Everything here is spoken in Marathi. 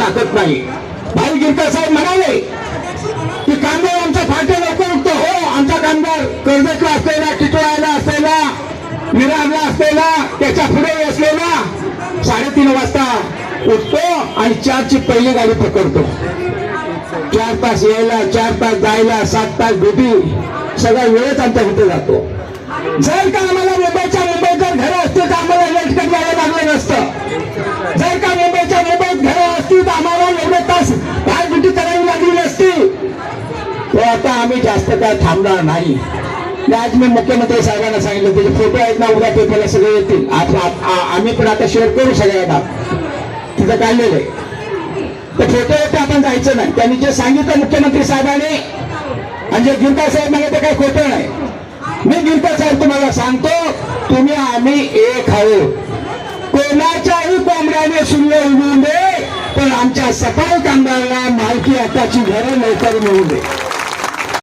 टाकत नाही. भाई गिरकर साहेब म्हणाले की कामगार आमचा फाटे लवकर उठतो. हो, आमचा कामगार कर्जतला असलेला, टिटवाळ्याला असलेला, विरारला असलेला, त्याच्या पुढे असलेला 3:30 वाजता उठतो आणि 4ची पहिली गाडी पकडतो. 4 तास यायला, 4 तास जायला, 7 तास ड्युटी, सगळा वेळच आमचा इथे जातो. जर का आम्हाला मुंबईत जर घरं असतील तर आम्हाला लटकत जायला लागलं नसतं. जर का मुंबईत घरं असतील तर आम्हाला एवढे तास बाहेर ड्युटी करावी लागली नसती. तो आता आम्ही जास्त काय थांबणार नाही. आज मी मुख्यमंत्री साहेबांना सांगितलं, त्याचे फोटो आहेत ना, उद्या पेपरला सगळे येतील. आम्ही पण आता शेअर करू सगळ्यांना, तिथं काढलेलं आहे. तर फोटोवरती आपण जायचं नाही. त्यांनी जे सांगितलं मुख्यमंत्री साहेबांनी आणि जे गिरकर साहेब म्हणजे ते काही खोटं नाही. मी गिरकर साहेब तुम्हाला सांगतो, तुम्ही आम्ही एक आहोत. कोणाच्याही कोंबड्याने शून्य उडवून दे, पण आमच्या सफाई कामगारांना मालकी हक्काची घरं लवकर मिळू दे.